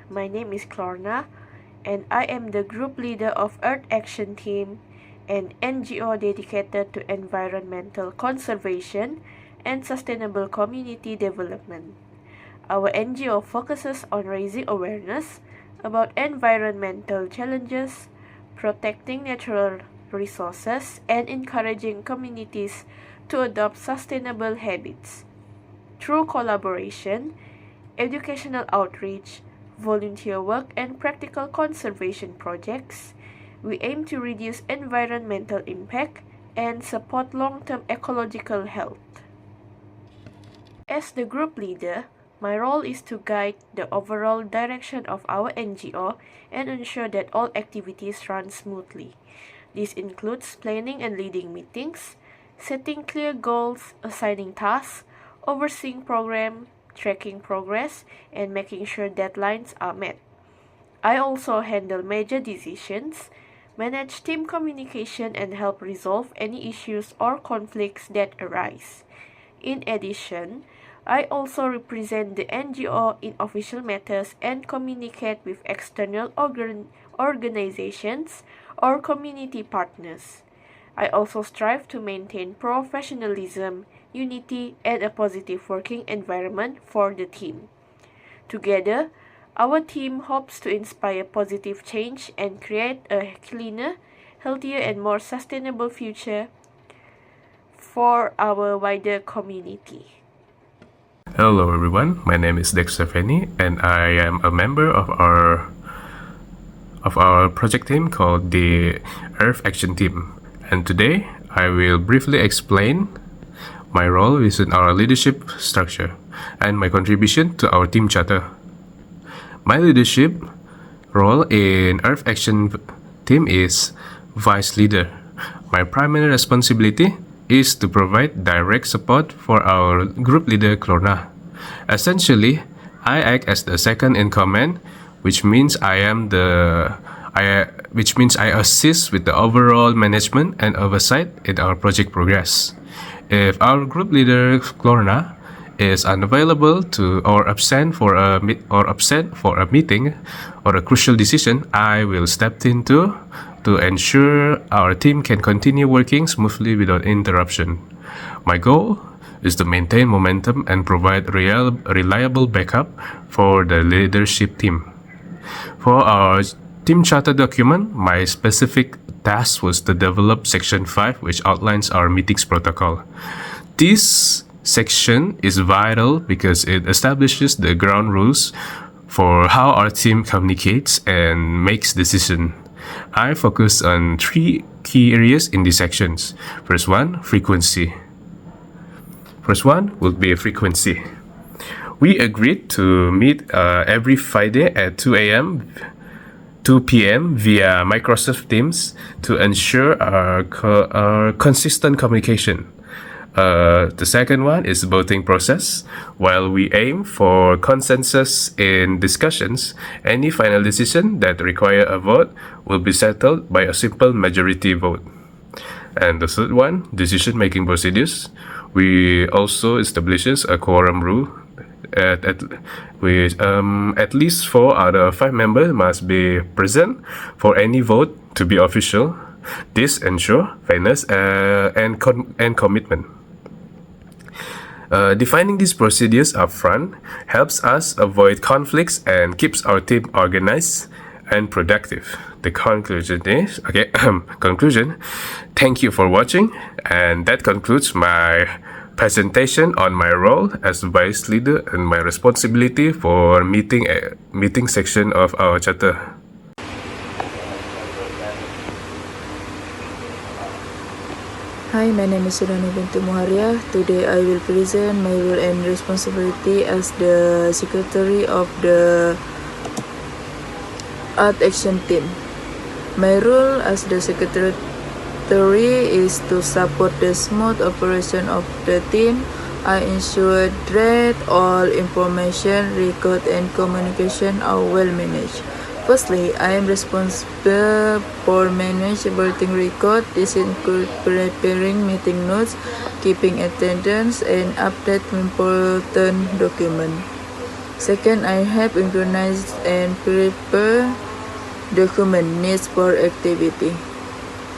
My name is Klarna, and I am the group leader of Earth Action Team, an NGO dedicated to environmental conservation and sustainable community development. Our NGO focuses on raising awareness about environmental challenges, protecting natural resources, and encouraging communities to adopt sustainable habits. Through collaboration, educational outreach, volunteer work, and practical conservation projects, we aim to reduce environmental impact and support long-term ecological health. As the group leader, my role is to guide the overall direction of our NGO and ensure that all activities run smoothly. This includes planning and leading meetings, setting clear goals, assigning tasks, overseeing programs, tracking progress, and making sure deadlines are met. I also handle major decisions, manage team communication, and help resolve any issues or conflicts that arise. In addition, I also represent the NGO in official matters and communicate with external organizations or community partners. I also strive to maintain professionalism, unity, and a positive working environment for the team. Together, our team hopes to inspire positive change and create a cleaner, healthier, and more sustainable future for our wider community. Hello everyone, my name is Dexter Feni and I am a member of our project team called the Earth Action Team. And today I will briefly explain my role within our leadership structure and my contribution to our team charter. My leadership role in Earth Action Team is Vice Leader. My primary responsibility is to provide direct support for our group leader Klarna. Essentially, I act as the second in command, which means I assist with the overall management and oversight in our project progress. If our group leader Klarna is unavailable or absent for a meeting or a crucial decision, I will step in to ensure our team can continue working smoothly without interruption. My goal is to maintain momentum and provide reliable backup for the leadership team. For our team charter document, my specific task was to develop Section 5, which outlines our meetings protocol. This section is vital because it establishes the ground rules for how our team communicates and makes decisions. I focus on three key areas in these sections. First one will be frequency. We agreed to meet every Friday at 2 p.m. via Microsoft Teams to ensure our consistent communication. The second one is voting process. While we aim for consensus in discussions, any final decision that require a vote will be settled by a simple majority vote. And the third one, decision-making procedures. We also establishes a quorum rule. At least 4 out of 5 members must be present for any vote to be official. This ensures fairness and commitment. Defining these procedures upfront helps us avoid conflicts and keeps our team organized and productive. The conclusion is, thank you for watching, and that concludes my presentation on my role as vice leader and my responsibility for meeting section of our charter. Hi, my name is Surani Binti Muharia. Today I will present my role and responsibility as the secretary of the Earth Action Team. My role as the secretary is to support the smooth operation of the team. I ensure that all information, record, and communication are well managed. Firstly, I am responsible for managing voting record. This includes preparing meeting notes, keeping attendance, and update important documents. Second, I help organize and prepare document needs for activity.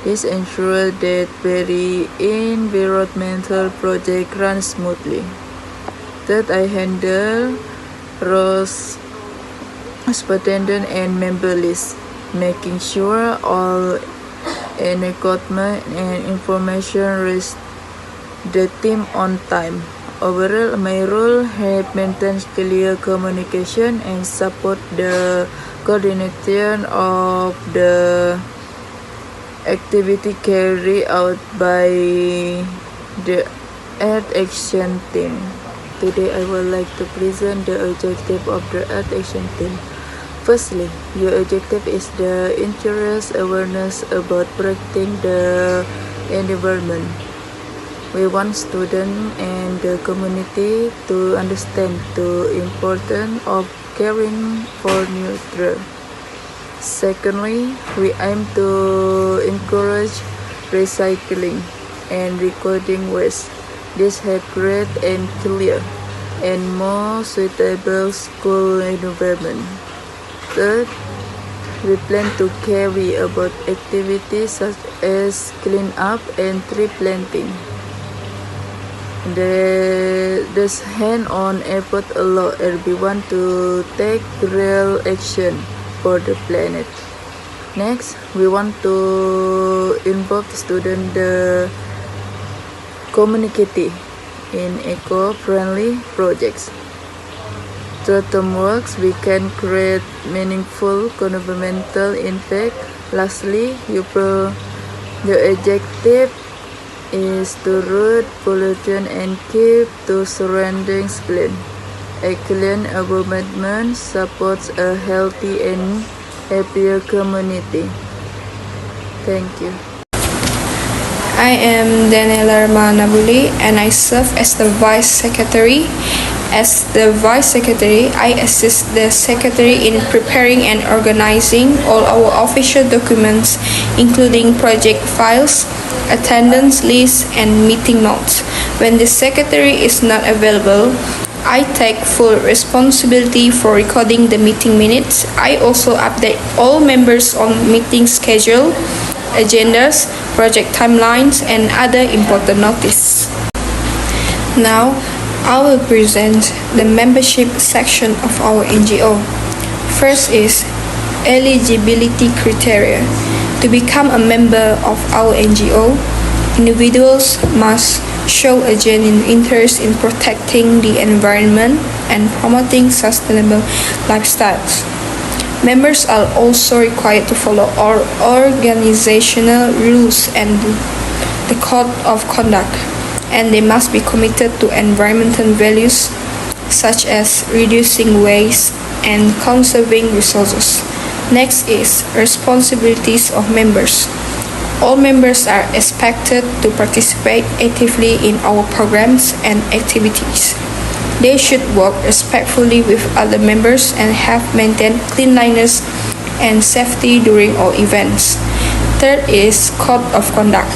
This ensures that very environmental project runs smoothly. Third, I handle respondent and member lists, making sure all equipment and information reach the team on time. Overall, my role helps maintain clear communication and support the coordination of the activity carried out by the Earth Action Team. Today, I would like to present the objective of the Earth Action Team. Firstly, your objective is the interest awareness about protecting the environment. We want students and the community to understand the importance of caring for nature. Secondly, we aim to encourage recycling and recording waste. This helps create and clear and more suitable school environment. Third, we plan to carry out activities such as clean up and tree planting. This hand-on effort allows everyone to take real action for the planet. Next, we want to involve students the community in eco-friendly projects. Through teamwork, we can create meaningful environmental impact. Lastly, the objective is to reduce pollution and keep the surroundings clean. A clean environment supports a healthy and happier community. Thank you. I am Daniela Nabuli and I serve as the Vice Secretary. As the Vice Secretary, I assist the Secretary in preparing and organizing all our official documents, including project files, attendance lists, and meeting notes. When the Secretary is not available, I take full responsibility for recording the meeting minutes. I also update all members on meeting schedule, agendas, project timelines, and other important notices. Now, I will present the membership section of our NGO. First is eligibility criteria. To become a member of our NGO, individuals must show a genuine interest in protecting the environment and promoting sustainable lifestyles. Members are also required to follow our organizational rules and the code of conduct, and they must be committed to environmental values such as reducing waste and conserving resources. Next is responsibilities of members. All members are expected to participate actively in our programs and activities. They should work respectfully with other members and have maintained cleanliness and safety during all events. Third is code of conduct.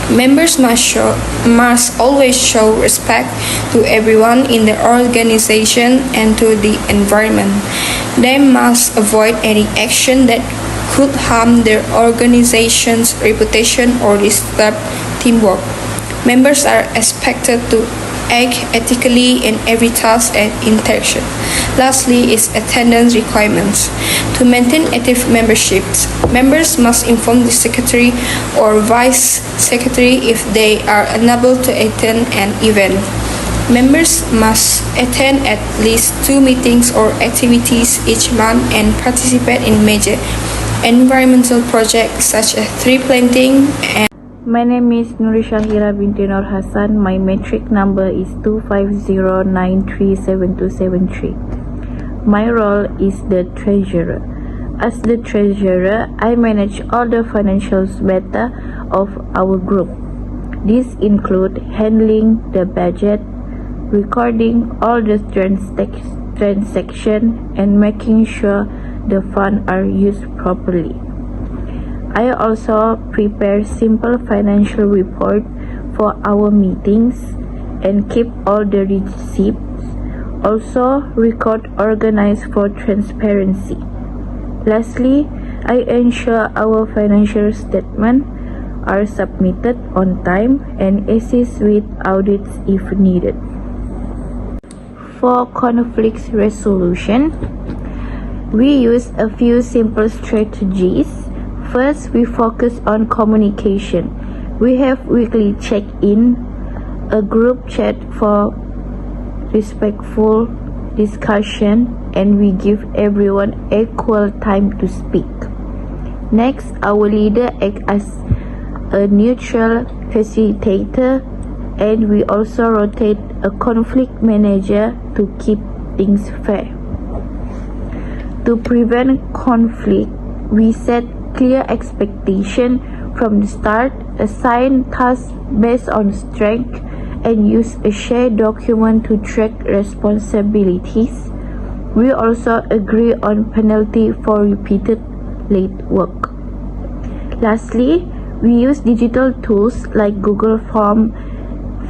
Members must always show respect to everyone in the organization and to the environment. They must avoid any action that could harm their organization's reputation or disturb teamwork. Members are expected to act ethically in every task and interaction. Lastly is attendance requirements. To maintain active memberships, members must inform the secretary or vice secretary if they are unable to attend an event. Members must attend at least 2 meetings or activities each month and participate in major environmental projects such as tree planting and My name is Nurishahira binti Nur Hassan. My metric number is 250937273. My role is the treasurer. As the treasurer, I manage all the financial matters of our group. These include handling the budget, recording all the transactions, and making sure the funds are used properly. I also prepare simple financial report for our meetings and keep all the receipts also record organize for transparency. Lastly, I ensure our financial statements are submitted on time and assist with audits if needed. For conflict resolution, we use a few simple strategies. First, we focus on communication. We have weekly check-in, a group chat for respectful discussion, and we give everyone equal time to speak. Next, our leader acts as a neutral facilitator, and we also rotate a conflict manager to keep things fair. To prevent conflict, we set clear expectations from the start, assign tasks based on strength, and use a shared document to track responsibilities. We also agree on penalty for repeated late work. Lastly, we use digital tools like Google Form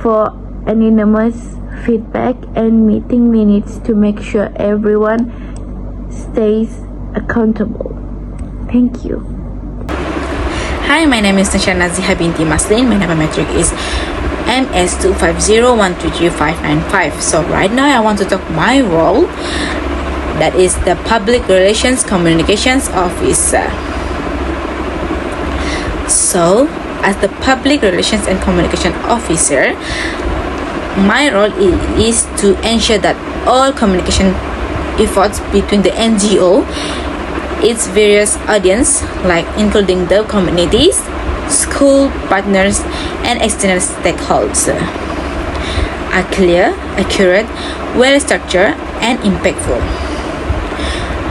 for anonymous feedback and meeting minutes to make sure everyone stays accountable. Thank you. Hi, my name is Nashana Ziha binti Maslin. My number metric is MS250133595. So right now I want to talk my role, that is the Public Relations Communications Officer. So as the Public Relations and Communication Officer, my role is to ensure that all communication efforts between the NGO, its various audience, like including the communities, school partners, and external stakeholders, are clear, accurate, well-structured, and impactful.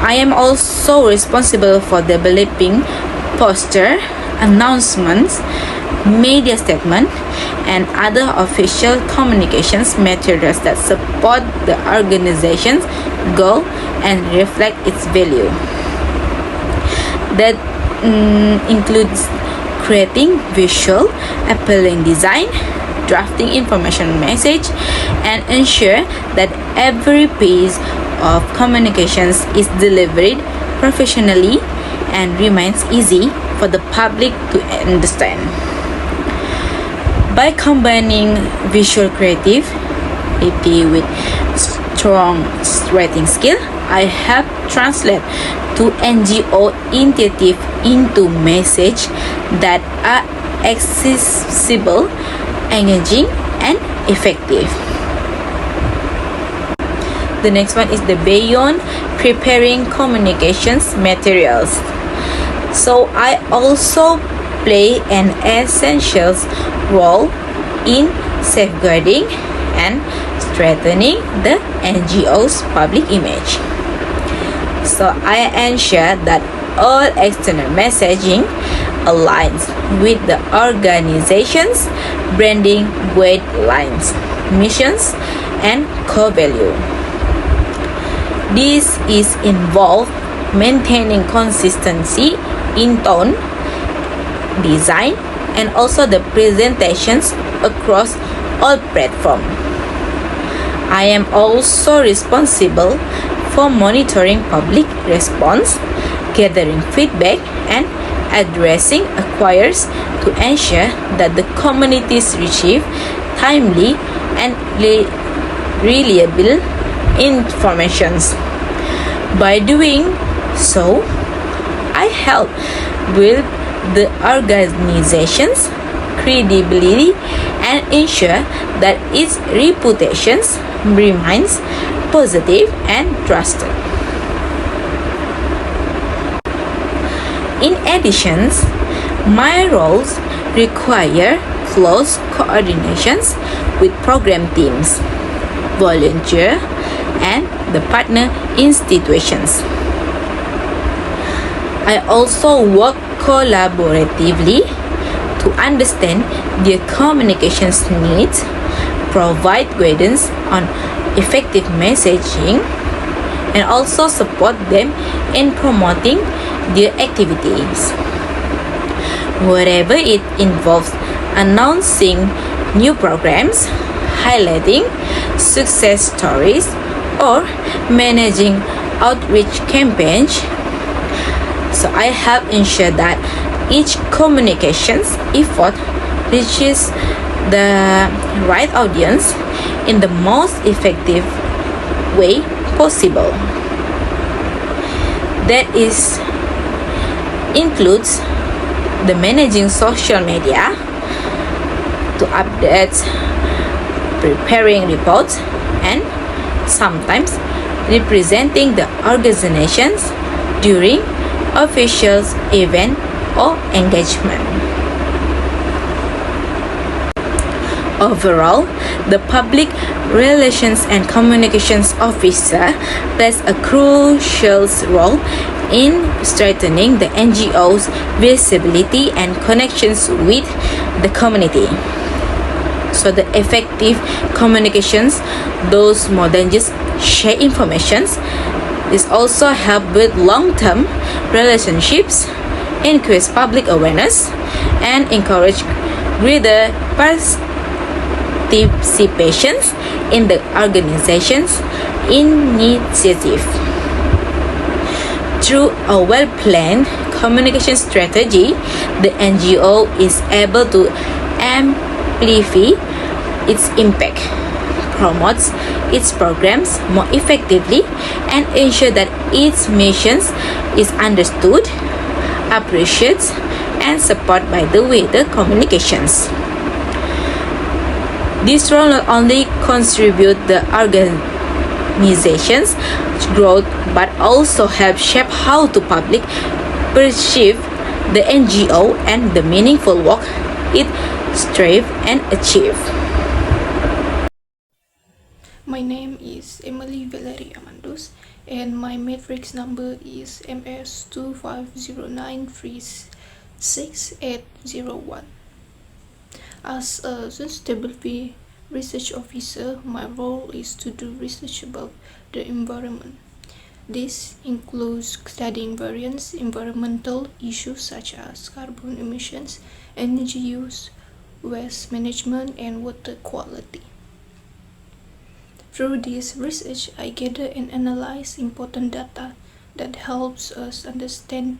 I am also responsible for developing poster, announcements, media statement, and other official communications materials that support the organization's goal and reflect its value. That includes creating visual, appealing design, drafting information message, and ensure that every piece of communications is delivered professionally and remains easy for the public to understand. By combining visual creativity with strong writing skill, I help translate to NGO initiative into messages that are accessible, engaging, and effective. The next one is the beyond preparing communications materials. So I also play an essential role in safeguarding and strengthening the NGO's public image. So I ensure that all external messaging aligns with the organization's branding guidelines, missions, and core value. This is involved maintaining consistency in tone, design, and also the presentations across all platforms. I am also responsible for monitoring public response, gathering feedback, and addressing inquiries to ensure that the communities receive timely and reliable information. By doing so, I help build the organization's credibility and ensure that its reputation remains positive and trusted. In addition, my roles require close coordinations with program teams, volunteers, and the partner institutions. I also work collaboratively to understand their communications needs, provide guidance on effective messaging, and also support them in promoting their activities. Wherever it involves announcing new programs, highlighting success stories, or managing outreach campaigns. So I have ensured that each communications effort reaches the right audience in the most effective way possible. That includes the managing social media to update, preparing reports, and sometimes representing the organizations during official event or engagement. Overall, the Public Relations and Communications Officer plays a crucial role in strengthening the NGO's visibility and connections with the community. So the effective communications does more than just share information. This also help build long-term relationships, increase public awareness, and encourage greater participation in the organization's initiative. Through a well-planned communication strategy, the NGO is able to amplify its impact, promotes its programs more effectively, and ensure that its missions is understood, appreciated, and supported by the wider communications. This role not only contribute the organization's growth but also help shape how the public perceive the NGO and the meaningful work it strive and achieve. My name is Emily Valerie Amandus and my matrix number is MS250936801. As a sustainability research officer, my role is to do research about the environment. This includes studying various environmental issues such as carbon emissions, energy use, waste management, and water quality. Through this research, I gather and analyze important data that helps us understand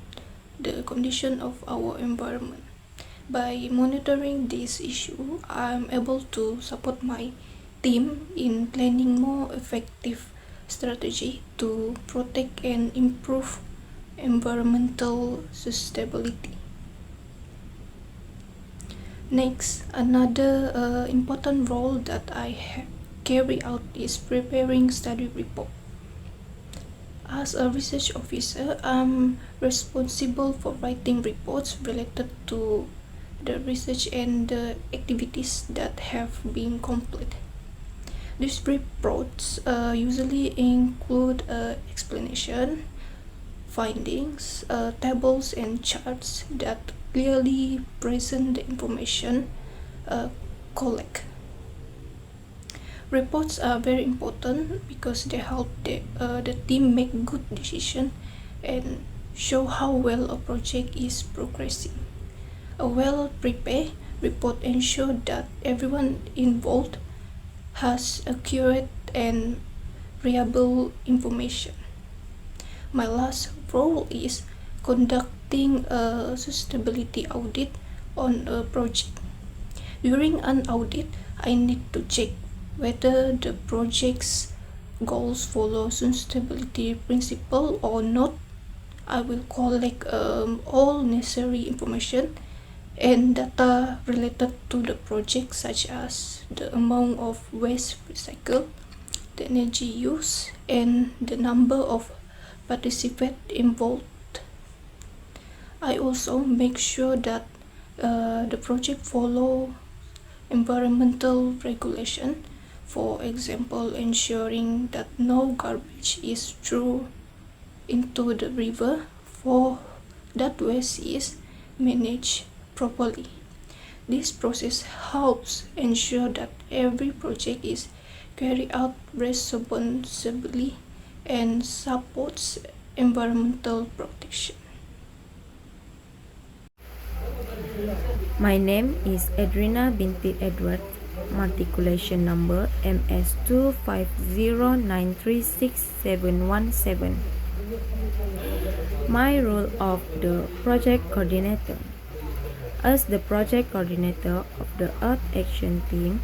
the condition of our environment. By monitoring this issue, I'm able to support my team in planning more effective strategy to protect and improve environmental sustainability. Next, another important role that I carry out is preparing study report. As a research officer, I'm responsible for writing reports related to the research and the activities that have been completed. These reports usually include explanation, findings, tables and charts that clearly present the information collected. Reports are very important because they help the team make good decisions and show how well a project is progressing. A well-prepared report ensures that everyone involved has accurate and reliable information. My last role is conducting a sustainability audit on a project. During an audit, I need to check whether the project's goals follow sustainability principle or not. I will collect all necessary information and data related to the project, such as the amount of waste recycled, the energy use, and the number of participants involved. I also make sure that the project follow environmental regulation, for example, ensuring that no garbage is thrown into the river, for that waste is managed properly. This process helps ensure that every project is carried out responsibly and supports environmental protection. My name is Edrina binti Edward. matriculation number MS2509361717. My role of the project coordinator. As the project coordinator of the Earth Action Team,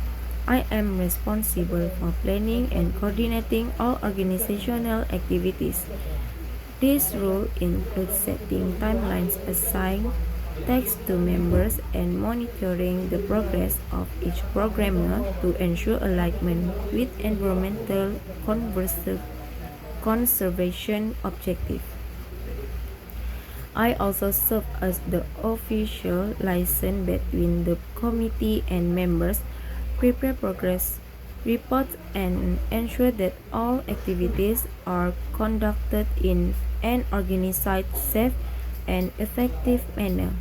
I am responsible for planning and coordinating all organizational activities. This role includes setting timelines, assigning tasks to members, and monitoring the progress of each programmer to ensure alignment with environmental conservation objectives. I also serve as the official liaison between the committee and members, prepare progress reports, and ensure that all activities are conducted in an organized, safe, and effective manner.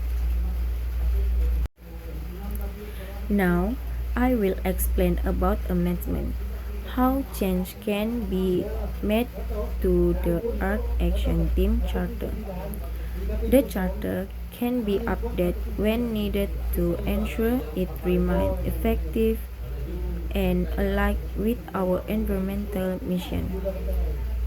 Now, I will explain about amendment. How change can be made to the Earth Action Team Charter. The charter can be updated when needed to ensure it remains effective and aligned with our environmental mission.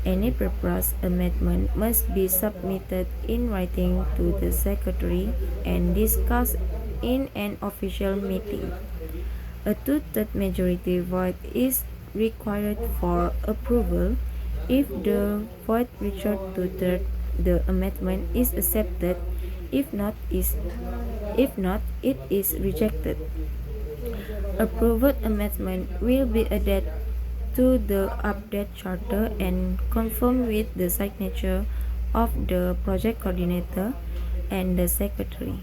Any proposed amendment must be submitted in writing to the Secretary and discussed in an official meeting. A two-thirds majority vote is required for approval. If the vote reaches two-thirds, the amendment is accepted. If not, it is rejected. Approved amendment will be added to the updated charter and confirmed with the signature of the project coordinator and the secretary.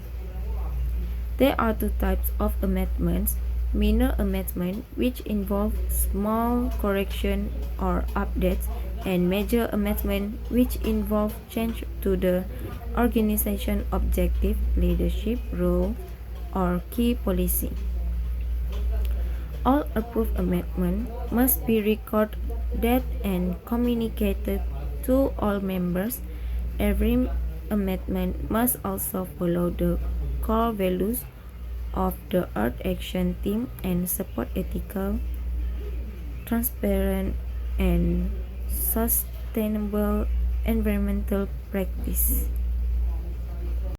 There are two types of amendments: minor amendment, which involve small correction or updates, and major amendment, which involve change to the organization objective, leadership role, or key policy. All approved amendments must be recorded and communicated to all members. Every amendment must also follow the core values of the Earth Action Team and support ethical, transparent, and sustainable environmental practice.